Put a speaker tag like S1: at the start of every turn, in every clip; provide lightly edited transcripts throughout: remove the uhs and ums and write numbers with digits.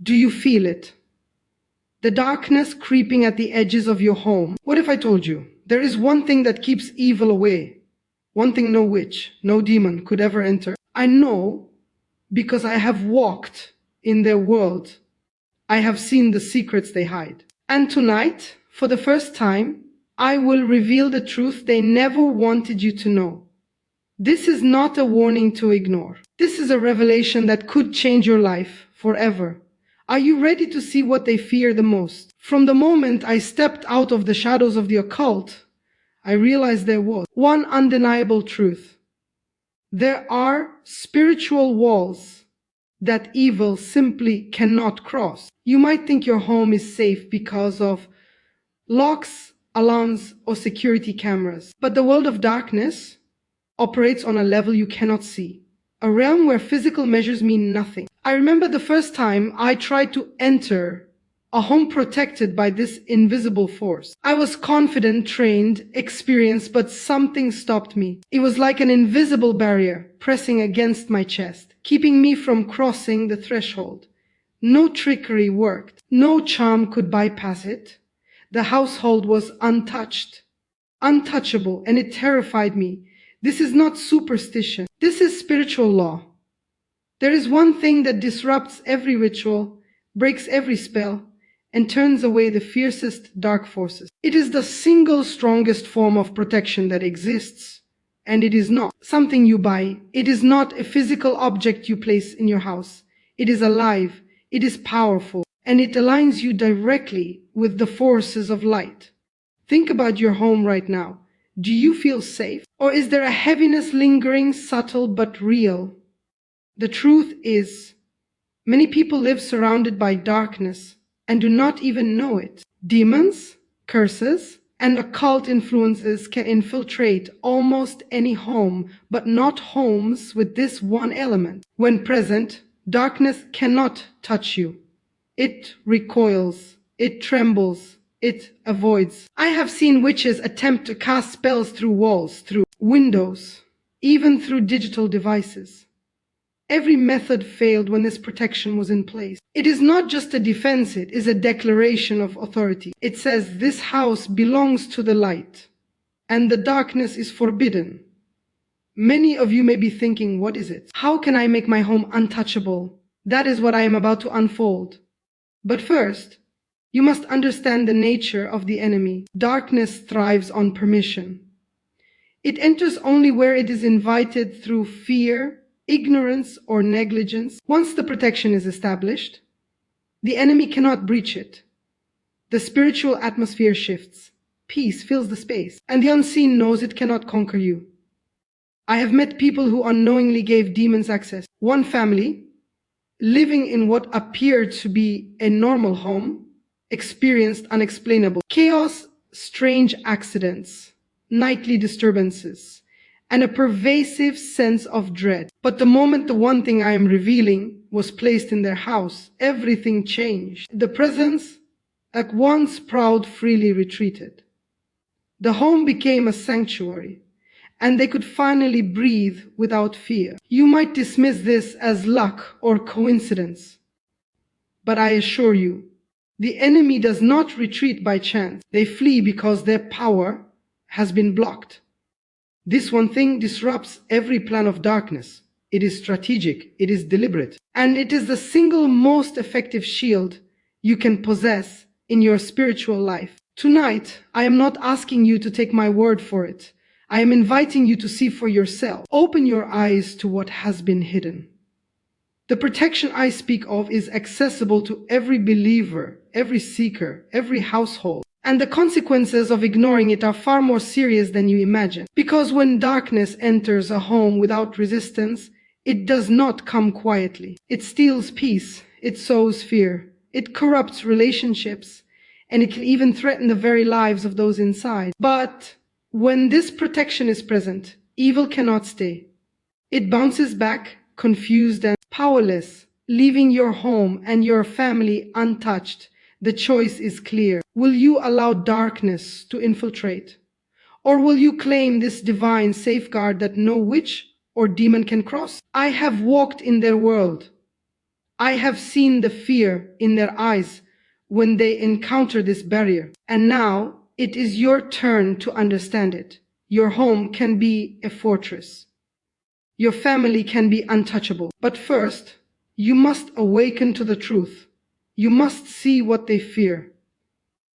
S1: Do you feel it? The darkness creeping at the edges of your home. What if I told you there is one thing that keeps evil away? One thing no witch, no demon could ever enter. I know because I have walked in their world. I have seen the secrets they hide. And tonight, for the first time, I will reveal the truth they never wanted you to know. This is not a warning to ignore. This is a revelation that could change your life forever. Are you ready to see what they fear the most? From the moment I stepped out of the shadows of the occult, I realized there was one undeniable truth. There are spiritual walls that evil simply cannot cross. You might think your home is safe because of locks, alarms, or security cameras. But the world of darkness operates on a level you cannot see, a realm where physical measures mean nothing. I remember the first time I tried to enter a home protected by this invisible force. I was confident, trained, experienced, but something stopped me. It was like an invisible barrier pressing against my chest, keeping me from crossing the threshold. No trickery worked. No charm could bypass it. The household was untouched, untouchable, and it terrified me. This is not superstition. This is spiritual law. There is one thing that disrupts every ritual, breaks every spell, and turns away the fiercest dark forces. It is the single strongest form of protection that exists, and it is not something you buy. It is not a physical object you place in your house. It is alive, it is powerful, and it aligns you directly with the forces of light. Think about your home right now. Do you feel safe? Or is there a heaviness lingering, subtle but real? The truth is, many people live surrounded by darkness and do not even know it. Demons, curses, and occult influences can infiltrate almost any home, but not homes with this one element. When present, darkness cannot touch you. It recoils, it trembles, it avoids. I have seen witches attempt to cast spells through walls, through windows, even through digital devices. Every method failed when this protection was in place. It is not just a defense, it is a declaration of authority. It says this house belongs to the light, and the darkness is forbidden. Many of you may be thinking, what is it? How can I make my home untouchable? That is what I am about to unfold. But first, you must understand the nature of the enemy. Darkness thrives on permission. It enters only where it is invited through fear, ignorance, or negligence. Once the protection is established, the enemy cannot breach it. The spiritual atmosphere shifts. Peace fills the space, and the unseen knows it cannot conquer you. I have met people who unknowingly gave demons access. One family, living in what appeared to be a normal home, experienced unexplainable chaos, strange accidents, nightly disturbances, and a pervasive sense of dread. But the moment the one thing I am revealing was placed in their house, everything changed. The presence, at once proud, freely retreated. The home became a sanctuary, and they could finally breathe without fear. You might dismiss this as luck or coincidence, but I assure you, the enemy does not retreat by chance. They flee because their power has been blocked. This one thing disrupts every plan of darkness. It is strategic, it is deliberate, and it is the single most effective shield you can possess in your spiritual life. Tonight, I am not asking you to take my word for it. I am inviting you to see for yourself. Open your eyes to what has been hidden. The protection I speak of is accessible to every believer, every seeker, every household. And the consequences of ignoring it are far more serious than you imagine. Because when darkness enters a home without resistance, it does not come quietly. It steals peace, it sows fear, it corrupts relationships, and it can even threaten the very lives of those inside. But when this protection is present, evil cannot stay. It bounces back, confused and powerless, leaving your home and your family untouched. The choice is clear. Will you allow darkness to infiltrate? Or will you claim this divine safeguard that no witch or demon can cross? I have walked in their world. I have seen the fear in their eyes when they encounter this barrier. And now it is your turn to understand it. Your home can be a fortress. Your family can be untouchable. But first, you must awaken to the truth. You must see what they fear.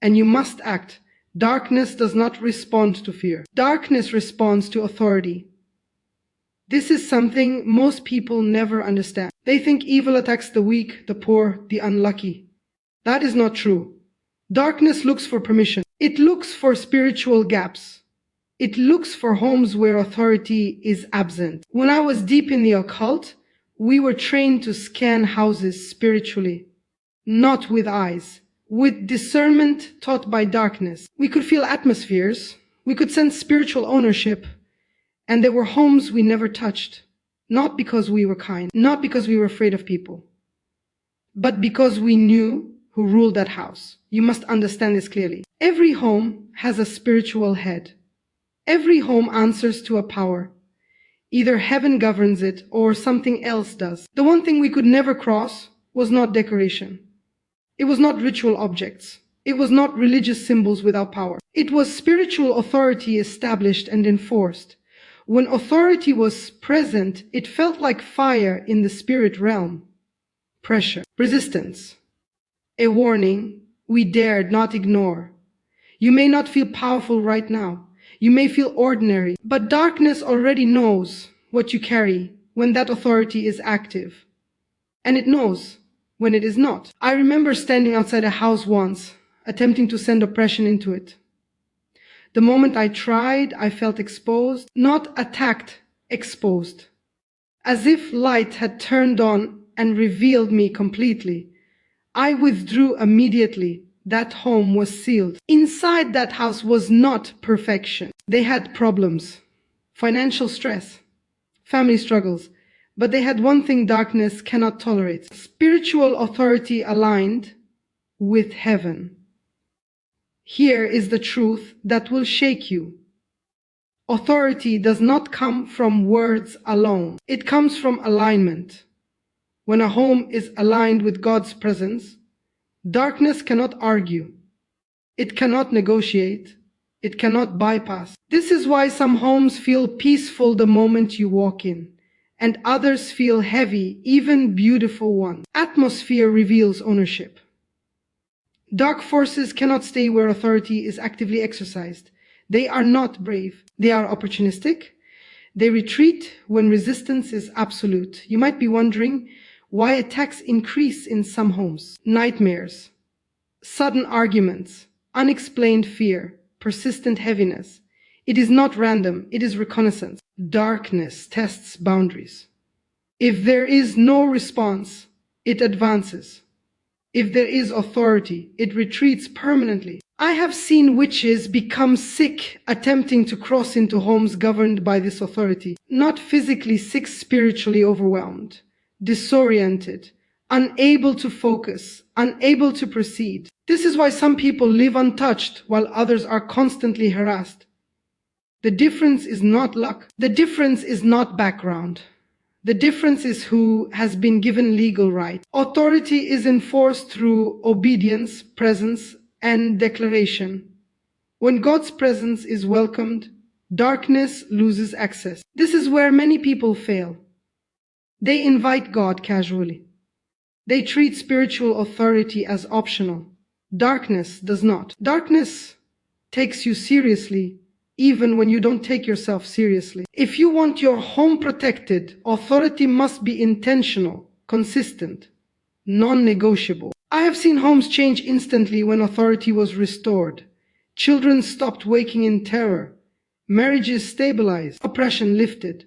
S1: And you must act. Darkness does not respond to fear. Darkness responds to authority. This is something most people never understand. They think evil attacks the weak, the poor, the unlucky. That is not true. Darkness looks for permission. It looks for spiritual gaps. It looks for homes where authority is absent. When I was deep in the occult, we were trained to scan houses spiritually, not with eyes, with discernment taught by darkness. We could feel atmospheres. We could sense spiritual ownership. And there were homes we never touched, not because we were kind, not because we were afraid of people, but because we knew who ruled that house. You must understand this clearly. Every home has a spiritual head. Every home answers to a power. Either heaven governs it or something else does. The one thing we could never cross was not decoration. It was not ritual objects. It was not religious symbols without power. It was spiritual authority established and enforced. When authority was present, it felt like fire in the spirit realm. Pressure, resistance, a warning we dared not ignore. You may not feel powerful right now. You may feel ordinary, but darkness already knows what you carry when that authority is active. And it knows when it is not. I remember standing outside a house once, attempting to send oppression into it. The moment I tried, I felt exposed, not attacked, exposed. As if light had turned on and revealed me completely. I withdrew immediately. That home was sealed. Inside that house was not perfection. They had problems, financial stress, family struggles, but they had one thing darkness cannot tolerate: spiritual authority aligned with heaven. Here is the truth that will shake you. Authority does not come from words alone. It comes from alignment. When a home is aligned with God's presence, darkness cannot argue. It cannot negotiate. It cannot bypass. This is why some homes feel peaceful the moment you walk in, and others feel heavy, even beautiful ones. Atmosphere reveals ownership. Dark forces cannot stay where authority is actively exercised. They are not brave. They are opportunistic. They retreat when resistance is absolute. You might be wondering why attacks increase in some homes. Nightmares, sudden arguments, unexplained fear, persistent heaviness. It is not random. It is reconnaissance. Darkness tests boundaries. If there is no response, it advances. If there is authority, it retreats permanently. I have seen witches become sick attempting to cross into homes governed by this authority. Not physically sick, spiritually overwhelmed, disoriented, unable to focus, unable to proceed. This is why some people live untouched while others are constantly harassed. The difference is not luck. The difference is not background. The difference is who has been given legal right. Authority is enforced through obedience, presence, and declaration. When God's presence is welcomed, darkness loses access. This is where many people fail. They invite God casually. They treat spiritual authority as optional. Darkness does not. Darkness takes you seriously even when you don't take yourself seriously. If you want your home protected, authority must be intentional, consistent, non-negotiable. I have seen homes change instantly when authority was restored. Children stopped waking in terror. Marriages stabilized. Oppression lifted.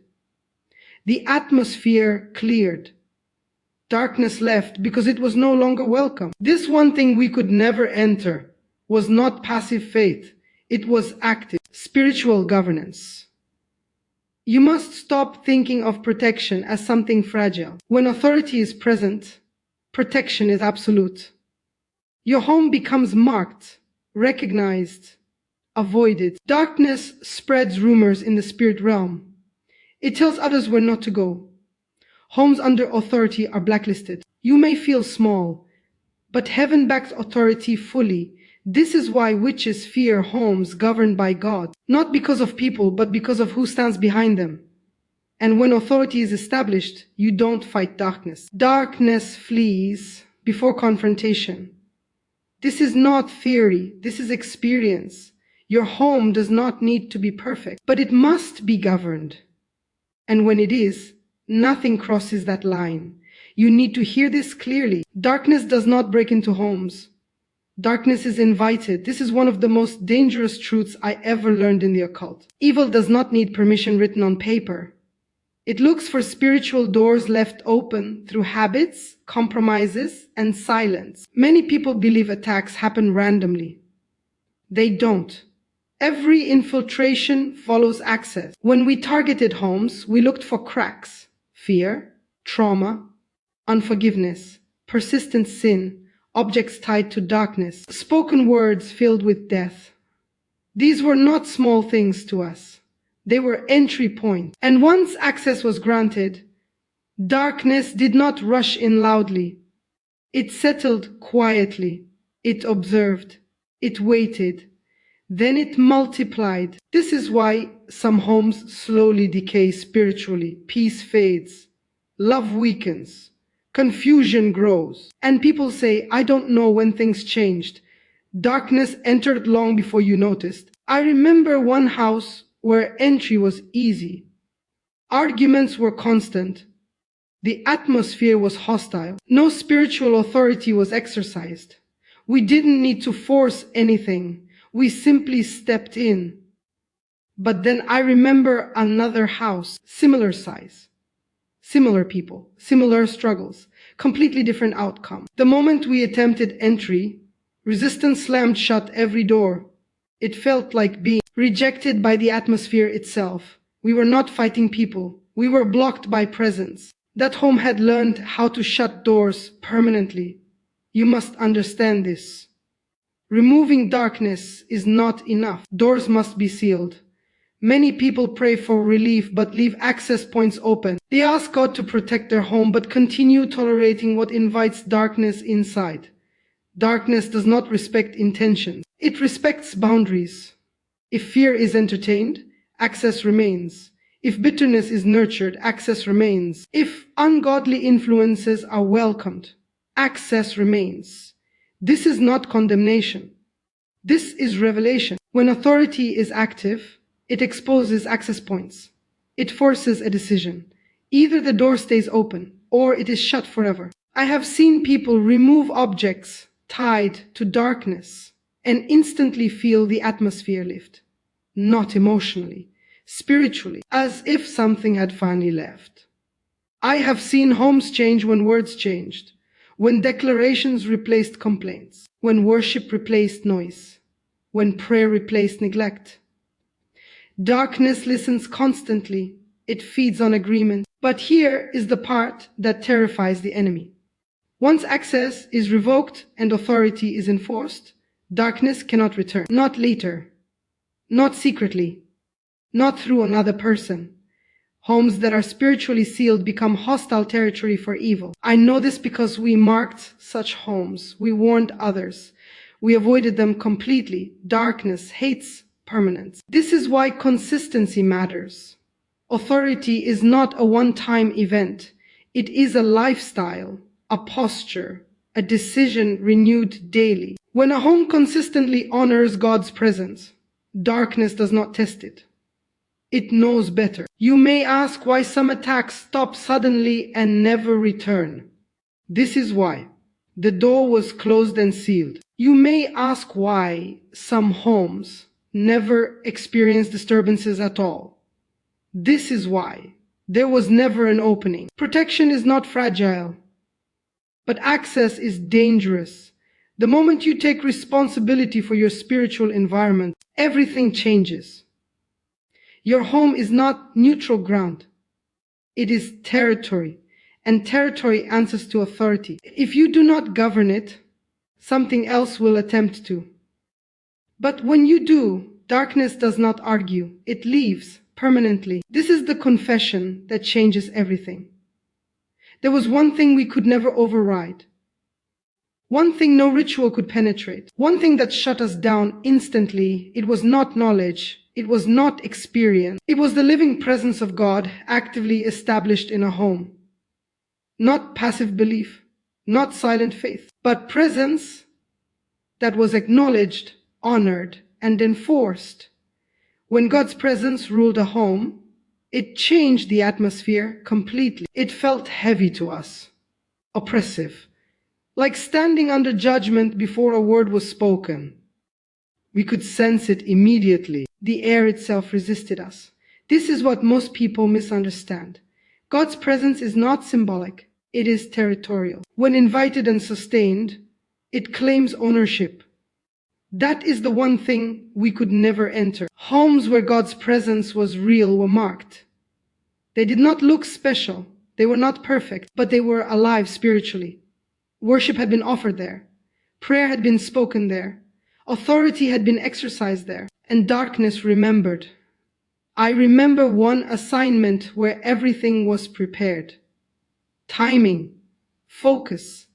S1: The atmosphere cleared. Darkness left because it was no longer welcome. This one thing we could never enter was not passive faith. It was active, spiritual governance. You must stop thinking of protection as something fragile. When authority is present, protection is absolute. Your home becomes marked, recognized, avoided. Darkness spreads rumors in the spirit realm. It tells others where not to go. Homes under authority are blacklisted. You may feel small, but heaven backs authority fully. This is why witches fear homes governed by God, not because of people, but because of who stands behind them. And when authority is established, you don't fight darkness. Darkness flees before confrontation. This is not theory, this is experience. Your home does not need to be perfect, but it must be governed. And when it is, nothing crosses that line. You need to hear this clearly. Darkness does not break into homes. Darkness is invited. This is one of the most dangerous truths I ever learned in the occult. Evil does not need permission written on paper. It looks for spiritual doors left open through habits, compromises, and silence. Many people believe attacks happen randomly. They don't. Every infiltration follows access. When we targeted homes, we looked for cracks, fear, trauma, unforgiveness, persistent sin, objects tied to darkness, spoken words filled with death. These were not small things to us. They were entry points. And once access was granted, darkness did not rush in loudly. It settled quietly. It observed. It waited. Then it multiplied. This is why some homes slowly decay spiritually. Peace fades. Love weakens. Confusion grows. And people say, I don't know when things changed. Darkness entered long before you noticed. I remember one house where entry was easy. Arguments were constant. The atmosphere was hostile. No spiritual authority was exercised. We didn't need to force anything. We simply stepped in. But then I remember another house, similar size, similar people, similar struggles, completely different outcome. The moment we attempted entry, resistance slammed shut every door. It felt like being rejected by the atmosphere itself. We were not fighting people. We were blocked by presence. That home had learned how to shut doors permanently. You must understand this. Removing darkness is not enough. Doors must be sealed. Many people pray for relief but leave access points open. They ask God to protect their home but continue tolerating what invites darkness inside. Darkness does not respect intentions. It respects boundaries. If fear is entertained, access remains. If bitterness is nurtured, access remains. If ungodly influences are welcomed, access remains. This is not condemnation. This is revelation. When authority is active, it exposes access points. It forces a decision. Either the door stays open or it is shut forever. I have seen people remove objects tied to darkness and instantly feel the atmosphere lift. Not emotionally, spiritually, as if something had finally left. I have seen homes change when words changed, when declarations replaced complaints, when worship replaced noise, when prayer replaced neglect. Darkness listens constantly. It feeds on agreement. But here is the part that terrifies the enemy. Once access is revoked and authority is enforced, darkness cannot return. Not later. Not secretly. Not through another person. Homes that are spiritually sealed become hostile territory for evil. I know this because we marked such homes. We warned others. We avoided them completely. Darkness hates permanence. This is why consistency matters. Authority is not a one-time event. It is a lifestyle, a posture, a decision renewed daily. When a home consistently honors God's presence, darkness does not test it. It knows better. You may ask why some attacks stop suddenly and never return. This is why. The door was closed and sealed. You may ask why some homes never experience disturbances at all. This is why. There was never an opening. Protection is not fragile, but access is dangerous. The moment you take responsibility for your spiritual environment, everything changes. Your home is not neutral ground. It is territory, and territory answers to authority. If you do not govern it, something else will attempt to. But when you do, darkness does not argue. It leaves permanently. This is the confession that changes everything. There was one thing we could never override. One thing no ritual could penetrate. One thing that shut us down instantly. It was not knowledge. It was not experience. It was the living presence of God actively established in a home. Not passive belief, not silent faith, but presence that was acknowledged, honored, and enforced. When God's presence ruled a home, it changed the atmosphere completely. It felt heavy to us, oppressive, like standing under judgment before a word was spoken. We could sense it immediately. The air itself resisted us. This is what most people misunderstand. God's presence is not symbolic, it is territorial. When invited and sustained, it claims ownership. That is the one thing we could never enter. Homes where God's presence was real were marked. They did not look special, they were not perfect, but they were alive spiritually. Worship had been offered there. Prayer had been spoken there. Authority had been exercised there. And darkness remembered. I remember one assignment where everything was prepared. Timing, focus,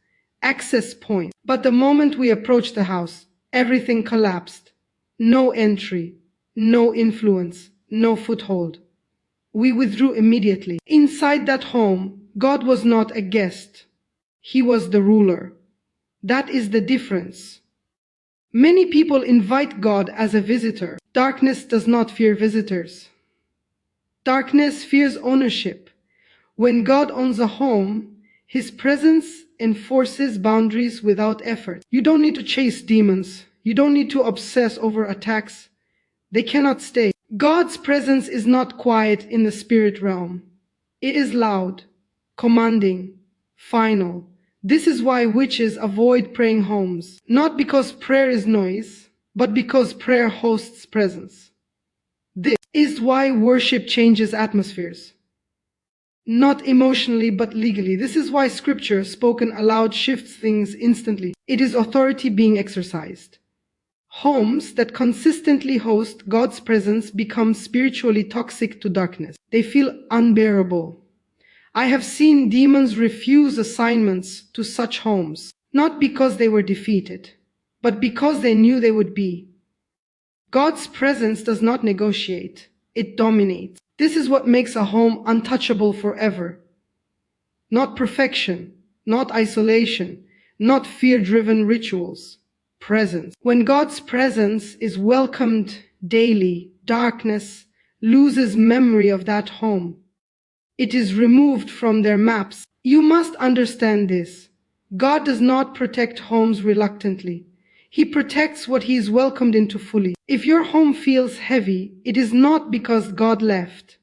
S1: access point. But the moment we approached the house, everything collapsed. No entry, no influence, no foothold. We withdrew immediately. Inside that home, God was not a guest. He was the ruler. That is the difference. Many people invite God as a visitor. Darkness does not fear visitors. Darkness fears ownership. When God owns a home, His presence enforces boundaries without effort. You don't need to chase demons. You don't need to obsess over attacks. They cannot stay. God's presence is not quiet in the spirit realm. It is loud, commanding, final. This is why witches avoid praying homes. Not because prayer is noise, but because prayer hosts presence. This is why worship changes atmospheres. Not emotionally, but legally. This is why scripture spoken aloud shifts things instantly. It is authority being exercised. Homes that consistently host God's presence become spiritually toxic to darkness. They feel unbearable. I have seen demons refuse assignments to such homes, not because they were defeated, but because they knew they would be. God's presence does not negotiate, it dominates. This is what makes a home untouchable forever. Not perfection, not isolation, not fear-driven rituals. Presence. When God's presence is welcomed daily, darkness loses memory of that home. It is removed from their maps. You must understand this. God does not protect homes reluctantly. He protects what He is welcomed into fully. If your home feels heavy, it is not because God left.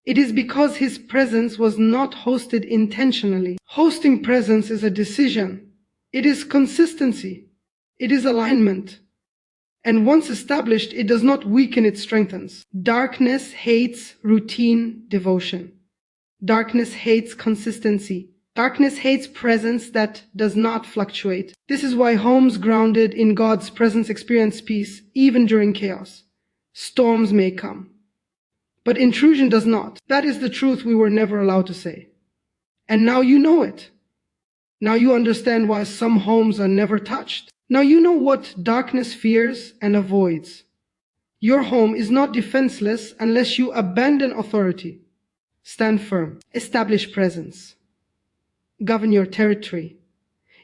S1: It is because His presence was not hosted intentionally. Hosting presence is a decision. It is consistency. It is alignment. And once established, it does not weaken, it strengthens. Darkness hates routine devotion. Darkness hates consistency. Darkness hates presence that does not fluctuate. This is why homes grounded in God's presence experience peace, even during chaos. Storms may come, but intrusion does not. That is the truth we were never allowed to say. And now you know it. Now you understand why some homes are never touched. Now you know what darkness fears and avoids. Your home is not defenseless unless you abandon authority. Stand firm. Establish presence. Govern your territory.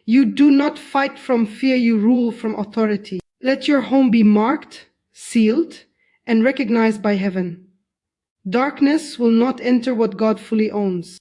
S1: You do not fight from fear, you rule from authority. Let your home be marked, sealed, and recognized by heaven. Darkness will not enter what God fully owns.